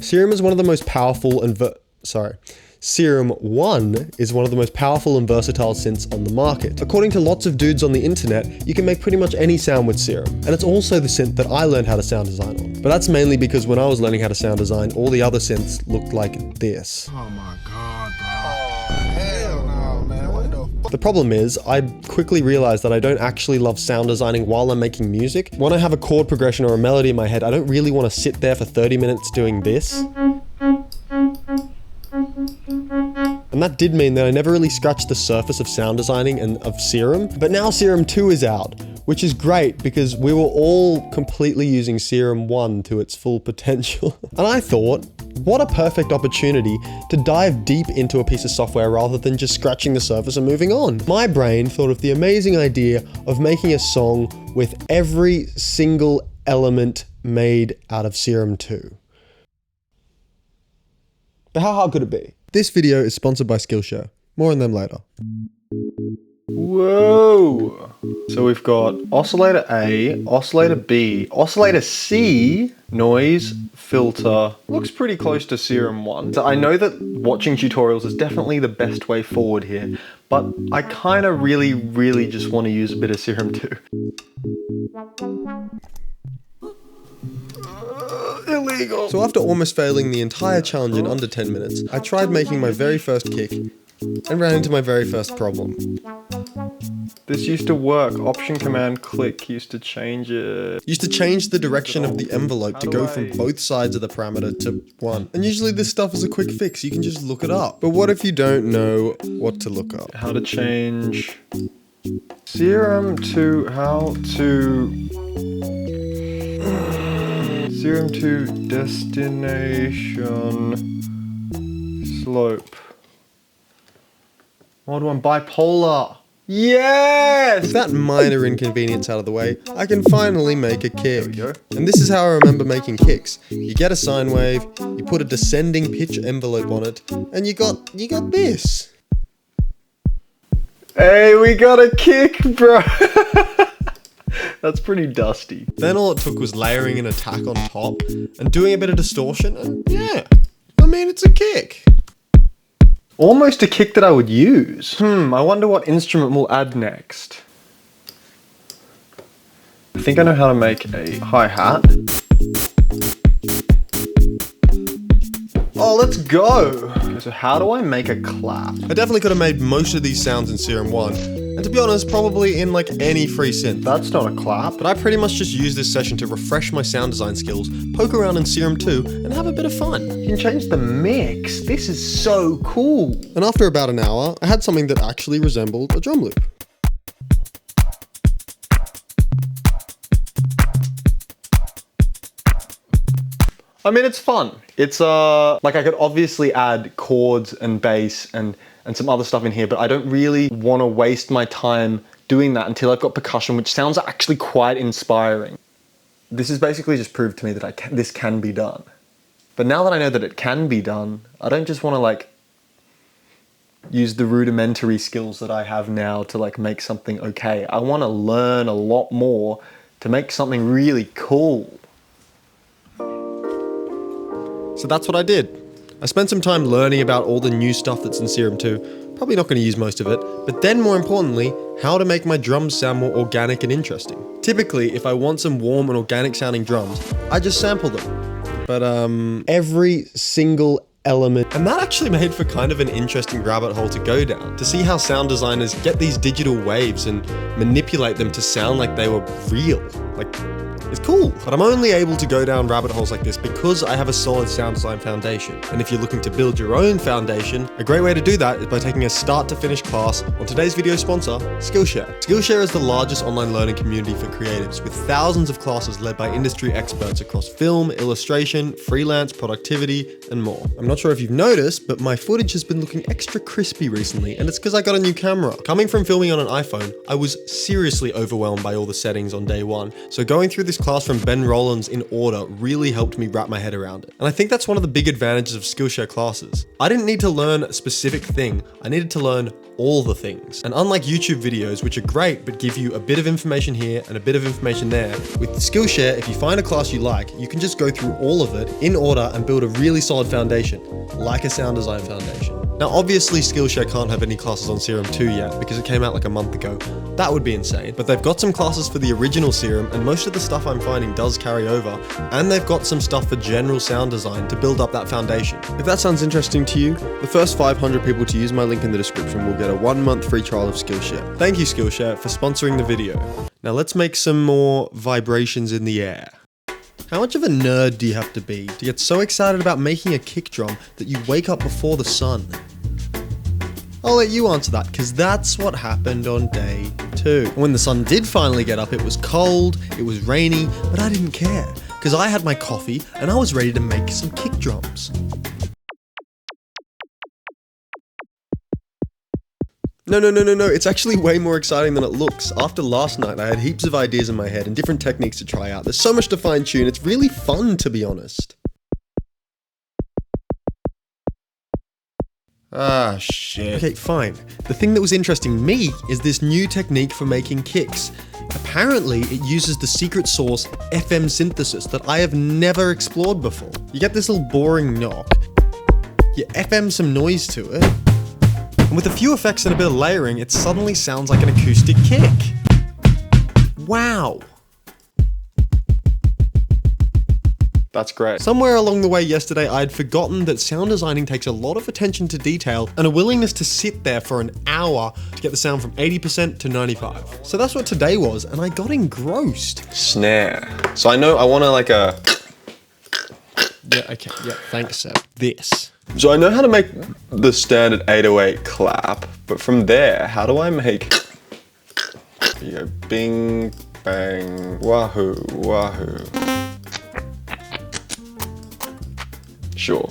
Serum is one of the most powerful and Serum 1 is one of the most powerful and versatile synths on the market. According to lots of dudes on the internet, you can make pretty much any sound with Serum. And it's also the synth that I learned how to sound design on. But that's mainly because when I was learning how to sound design, all the other synths looked like this. Oh my god, bro. Oh, hell no, man. What the fuck? The problem is, I quickly realized that I don't actually love sound designing while I'm making music. When I have a chord progression or a melody in my head, I don't really want to sit there for 30 minutes doing this. And that did mean that I never really scratched the surface of sound designing and of Serum. But now Serum 2 is out, which is great because we were all completely using Serum 1 to its full potential. And I thought, what a perfect opportunity to dive deep into a piece of software rather than just scratching the surface and moving on. My brain thought of the amazing idea of making a song with every single element made out of Serum 2. But how hard could it be? This video is sponsored by Skillshare. More on them later. Whoa! So we've got oscillator A, oscillator B, oscillator C, noise, filter. Looks pretty close to Serum 1. So I know that watching tutorials is definitely the best way forward here, but I kind of really just want to use a bit of Serum 2. Illegal. So after almost failing the entire challenge in under 10 minutes, I tried making my very first kick and ran into my very first problem. This used to work. Option command click used to change it. Used to change the direction of the envelope to go from both sides of the parameter to one. And usually this stuff is a quick fix, you can just look it up. But what if you don't know what to look up? How to change Serum to how to Serum to destination slope. Mod 1 bipolar. Yes! With that minor inconvenience out of the way, I can finally make a kick. There we go. And this is how I remember making kicks. You get a sine wave, you put a descending pitch envelope on it, and you got this. Hey, we got a kick, bro. That's pretty dusty. Then all it took was layering an attack on top and doing a bit of distortion, and yeah, I mean, it's a kick. Almost a kick that I would use. I wonder what instrument we'll add next. I think I know how to make a hi-hat. Oh, let's go. Okay, so how do I make a clap? I definitely could have made most of these sounds in Serum 1, and to be honest, probably in like any free synth. That's not a clap. But I pretty much just used this session to refresh my sound design skills, poke around in Serum 2, and have a bit of fun. You can change the mix. This is so cool. And after about an hour, I had something that actually resembled a drum loop. I mean, it's fun. It's like I could obviously add chords and bass and some other stuff in here, but I don't really want to waste my time doing that until I've got percussion, which sounds actually quite inspiring. This has basically just proved to me that this can be done. But now that I know that it can be done, I don't just want to like use the rudimentary skills that I have now to like make something okay. I want to learn a lot more to make something really cool. So that's what I did. I spent some time learning about all the new stuff that's in Serum 2, probably not going to use most of it, but then more importantly, how to make my drums sound more organic and interesting. Typically, if I want some warm and organic sounding drums, I just sample them. But every single element, and that actually made for kind of an interesting rabbit hole to go down, to see how sound designers get these digital waves and manipulate them to sound like they were real. Like, it's cool, but I'm only able to go down rabbit holes like this because I have a solid sound design foundation. And if you're looking to build your own foundation, a great way to do that is by taking a start to finish class on today's video sponsor, Skillshare. Skillshare is the largest online learning community for creatives with thousands of classes led by industry experts across film, illustration, freelance, productivity, and more. I'm not sure if you've noticed, but my footage has been looking extra crispy recently, and it's because I got a new camera. Coming from filming on an iPhone, I was seriously overwhelmed by all the settings on day one, so going through this class from Ben Rollins in order really helped me wrap my head around it. And I think that's one of the big advantages of Skillshare classes. I didn't need to learn a specific thing, I needed to learn all the things. And unlike YouTube videos, which are great but give you a bit of information here and a bit of information there, with Skillshare, if you find a class you like, you can just go through all of it in order and build a really solid foundation, like a sound design foundation. Now obviously Skillshare can't have any classes on Serum 2 yet because it came out like a month ago. That would be insane. But they've got some classes for the original Serum, and most of the stuff I'm finding does carry over, and they've got some stuff for general sound design to build up that foundation. If that sounds interesting to you, the first 500 people to use my link in the description will get a 1-month free trial of Skillshare. Thank you Skillshare for sponsoring the video. Now let's make some more vibrations in the air. How much of a nerd do you have to be to get so excited about making a kick drum that you wake up before the sun? I'll let you answer that, because that's what happened on day 2. When the sun did finally get up, it was cold, it was rainy, but I didn't care, because I had my coffee and I was ready to make some kick drums. No, it's actually way more exciting than it looks. After last night, I had heaps of ideas in my head and different techniques to try out. There's so much to fine tune, it's really fun to be honest. Ah, shit. Okay, fine. The thing that was interesting me is this new technique for making kicks. Apparently, it uses the secret sauce FM synthesis that I have never explored before. You get this little boring knock, you FM some noise to it, and with a few effects and a bit of layering, it suddenly sounds like an acoustic kick. Wow. That's great. Somewhere along the way yesterday, I'd forgotten that sound designing takes a lot of attention to detail and a willingness to sit there for an hour to get the sound from 80% to 95. So that's what today was, and I got engrossed. Snare. So I know I want to like a... Yeah, okay, yeah, thanks, Seb. This. So I know how to make the standard 808 clap, but from there, how do I make... You go bing, bang, wahoo, wahoo. Sure.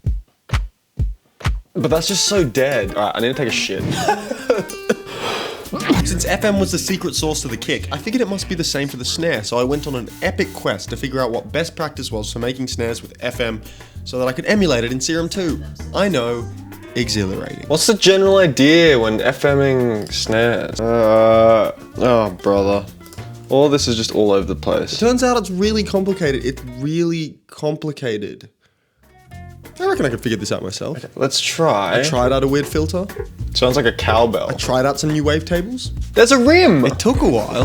But that's just so dead. Alright, I need to take a shit. Since FM was the secret sauce to the kick, I figured it must be the same for the snare, so I went on an epic quest to figure out what best practice was for making snares with FM so that I could emulate it in Serum 2. I know, exhilarating. What's the general idea when FMing snares? Oh brother. All this is just all over the place. Turns out it's really complicated. It's really complicated. I reckon I could figure this out myself. Okay, let's try. I tried out a weird filter. Sounds like a cowbell. I tried out some new wavetables. There's a rim! It took a while.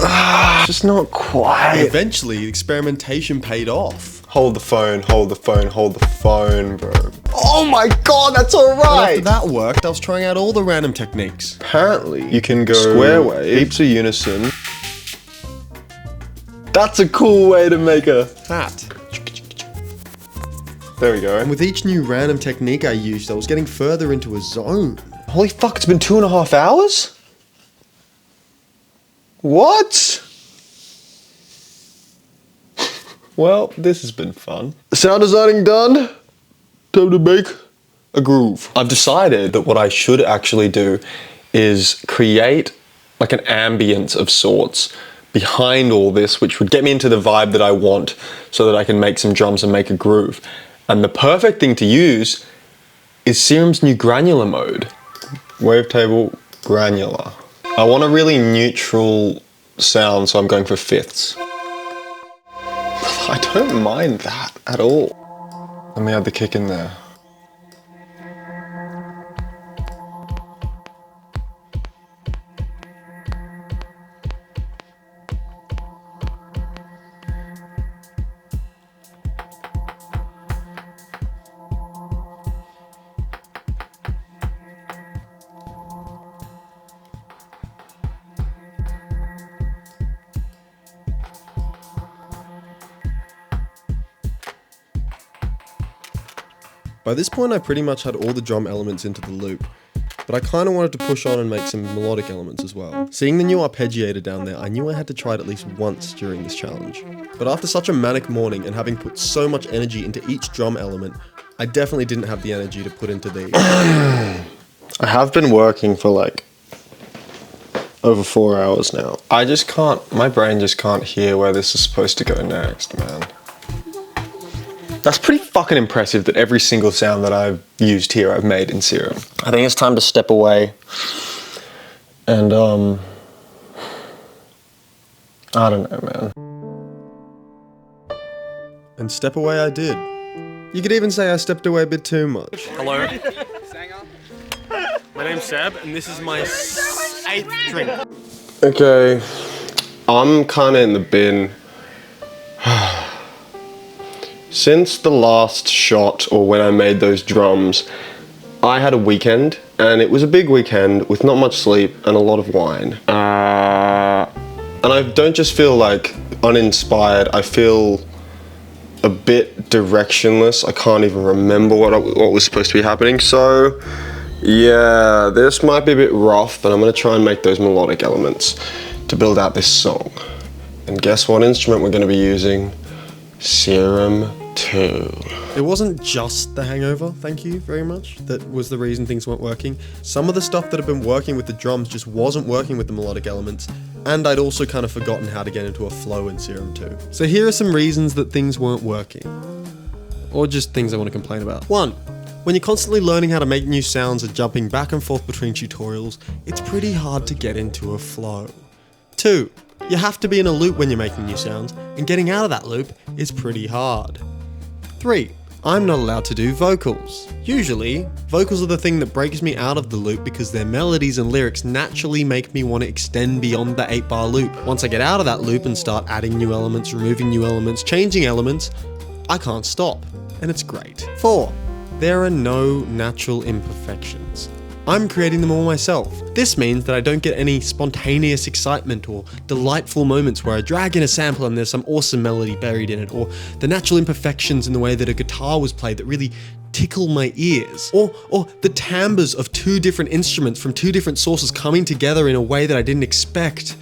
Just not quite. Eventually, the experimentation paid off. Hold the phone, hold the phone, hold the phone, bro. Oh my god, that's alright! After that worked, I was trying out all the random techniques. Apparently, you can go square wave, heaps of unison. That's a cool way to make a hat. There we go. And with each new random technique I used, I was getting further into a zone. Holy fuck, it's been 2.5 hours? What? Well, this has been fun. Sound designing done. Time to make a groove. I've decided that what I should actually do is create like an ambience of sorts behind all this, which would get me into the vibe that I want so that I can make some drums and make a groove. And the perfect thing to use is Serum's new granular mode. Wavetable granular. I want a really neutral sound, so I'm going for fifths. I don't mind that at all. Let me add the kick in there. By this point I pretty much had all the drum elements into the loop, but I kind of wanted to push on and make some melodic elements as well. Seeing the new arpeggiator down there, I knew I had to try it at least once during this challenge. But after such a manic morning and having put so much energy into each drum element, I definitely didn't have the energy to put into these. I have been working for like over 4 hours now. I just can't, my brain just can't hear where this is supposed to go next, man. That's pretty fucking impressive that every single sound that I've used here I've made in Serum. I think it's time to step away and I don't know, man. And step away I did. You could even say I stepped away a bit too much. Hello. My name's Seb, and this is my 8th drink. Okay, I'm kinda in the bin. Since the last shot, or when I made those drums, I had a weekend, and it was a big weekend with not much sleep and a lot of wine. And I don't just feel like uninspired, I feel a bit directionless. I can't even remember what was supposed to be happening, so yeah, this might be a bit rough, but I'm gonna try and make those melodic elements to build out this song. And guess what instrument we're gonna be using? Serum 2. It wasn't just the hangover, thank you very much, that was the reason things weren't working. Some of the stuff that had been working with the drums just wasn't working with the melodic elements, and I'd also kind of forgotten how to get into a flow in Serum 2. So here are some reasons that things weren't working. Or just things I want to complain about. 1. When you're constantly learning how to make new sounds and jumping back and forth between tutorials, it's pretty hard to get into a flow. 2. You have to be in a loop when you're making new sounds, and getting out of that loop is pretty hard. 3. I'm not allowed to do vocals. Usually, vocals are the thing that breaks me out of the loop because their melodies and lyrics naturally make me want to extend beyond the 8-bar loop. Once I get out of that loop and start adding new elements, removing new elements, changing elements, I can't stop, and it's great. 4. There are no natural imperfections. I'm creating them all myself. This means that I don't get any spontaneous excitement or delightful moments where I drag in a sample and there's some awesome melody buried in it, or the natural imperfections in the way that a guitar was played that really tickle my ears, or the timbres of 2 different instruments from 2 different sources coming together in a way that I didn't expect.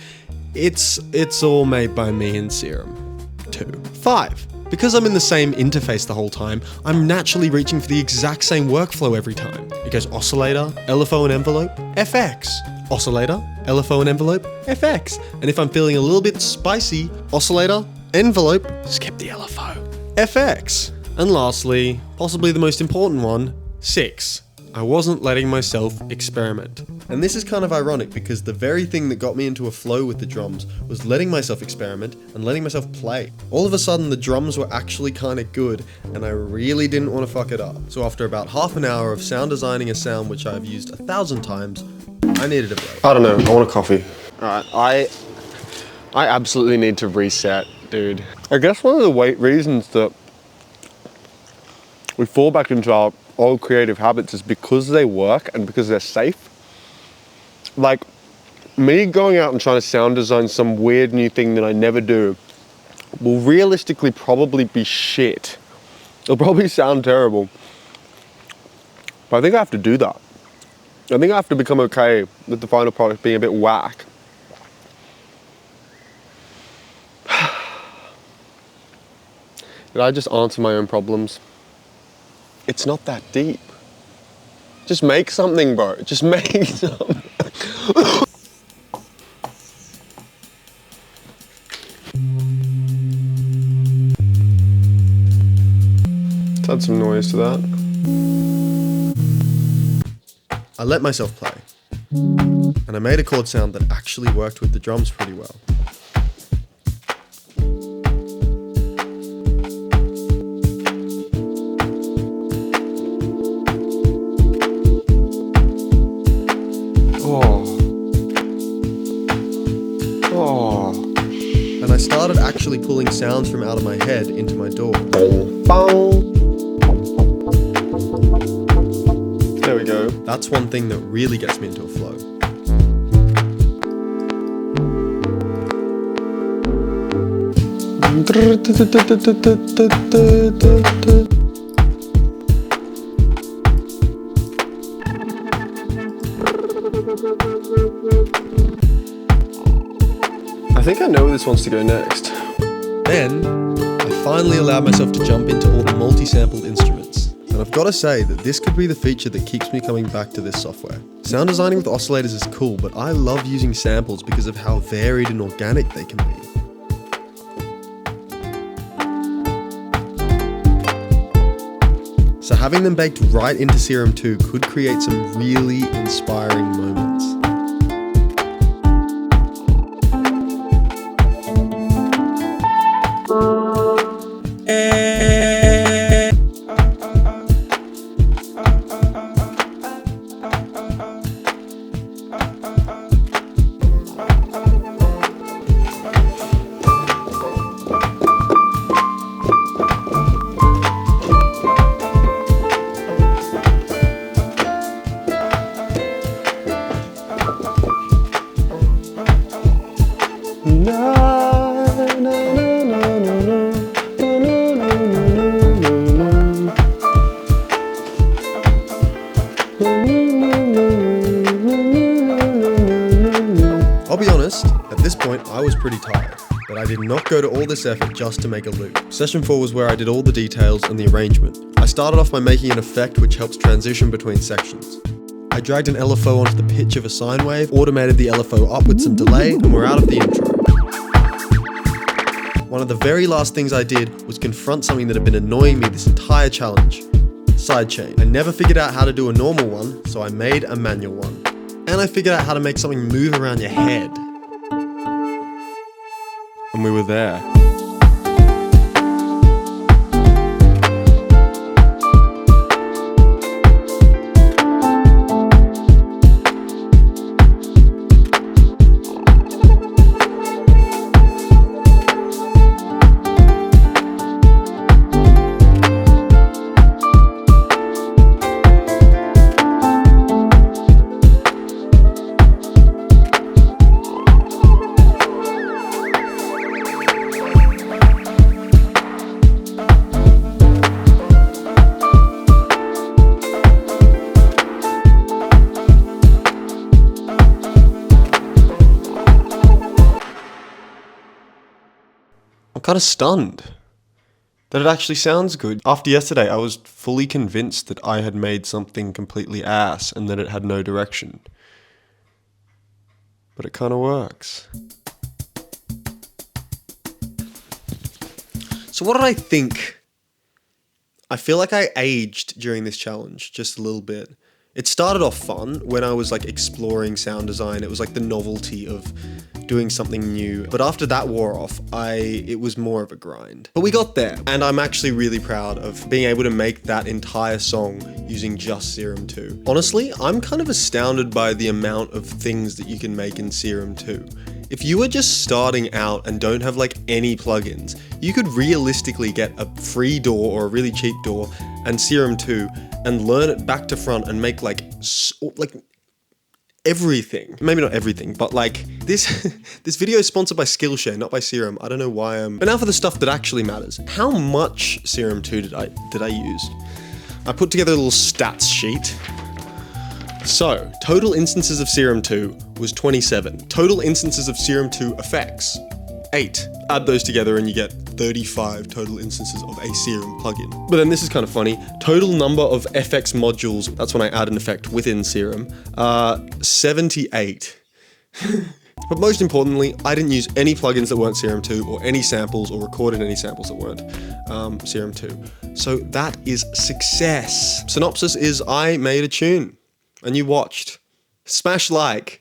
It's all made by me in Serum 2. 5. Because I'm in the same interface the whole time, I'm naturally reaching for the exact same workflow every time. It goes oscillator, LFO and envelope, FX. Oscillator, LFO and envelope, FX. And if I'm feeling a little bit spicy, oscillator, envelope, skip the LFO, FX. And lastly, possibly the most important one, 6. I wasn't letting myself experiment. And this is kind of ironic because the very thing that got me into a flow with the drums was letting myself experiment and letting myself play. All of a sudden the drums were actually kind of good and I really didn't want to fuck it up. So after about half an hour of sound designing a sound which I've used 1,000 times, I needed a break. I don't know, I want a coffee. Alright, I absolutely need to reset, dude. I guess one of the reasons that we fall back into our old creative habits is because they work and because they're safe. Like, me going out and trying to sound design some weird new thing that I never do will realistically probably be shit. It'll probably sound terrible. But I think I have to do that. I think I have to become okay with the final product being a bit whack. Did I just answer my own problems? It's not that deep. Just make something, bro. Just make something. Let's add some noise to that. I let myself play. And I made a chord sound that actually worked with the drums pretty well. And I started actually pulling sounds from out of my head into my DAW. There we go. That's one thing that really gets me into a flow. I think I know where this wants to go next. Then, I finally allowed myself to jump into all the multi-sampled instruments. And I've got to say that this could be the feature that keeps me coming back to this software. Sound designing with oscillators is cool, but I love using samples because of how varied and organic they can be. So having them baked right into Serum 2 could create some really inspiring moments. I'll be honest, at this point I was pretty tired, but I did not go to all this effort just to make a loop. Session 4 was where I did all the details and the arrangement. I started off by making an effect which helps transition between sections. I dragged an LFO onto the pitch of a sine wave, automated the LFO up with some delay, and we're out of the intro. One of the very last things I did was confront something that had been annoying me this entire challenge: sidechain. I never figured out how to do a normal one, so I made a manual one. And I figured out how to make something move around your head. And we were there. I'm kind of stunned that it actually sounds good. After yesterday, I was fully convinced that I had made something completely ass and that it had no direction. But it kind of works. So what did I think? I feel like I aged during this challenge just a little bit. It started off fun when I was like exploring sound design. It was like the novelty of doing something new. But after that wore off, it was more of a grind. But we got there, and I'm actually really proud of being able to make that entire song using just Serum 2. Honestly, I'm kind of astounded by the amount of things that you can make in Serum 2. If you are just starting out and don't have like any plugins, you could realistically get a free DAW or a really cheap DAW and Serum 2 and learn it back to front and make like everything. Maybe not everything, but like this this video is sponsored by Skillshare, not by Serum. I don't know why I'm... But now for the stuff that actually matters. How much Serum 2 did I use? I put together a little stats sheet. So, total instances of Serum 2 was 27. Total instances of Serum 2 effects, 8. Add those together and you get 35 total instances of a Serum plugin. But then this is kind of funny. Total number of FX modules, that's when I add an effect within Serum, 78. But most importantly, I didn't use any plugins that weren't Serum 2 or any samples or recorded any samples that weren't Serum 2. So that is success. Synopsis is I made a tune and you watched. Smash like.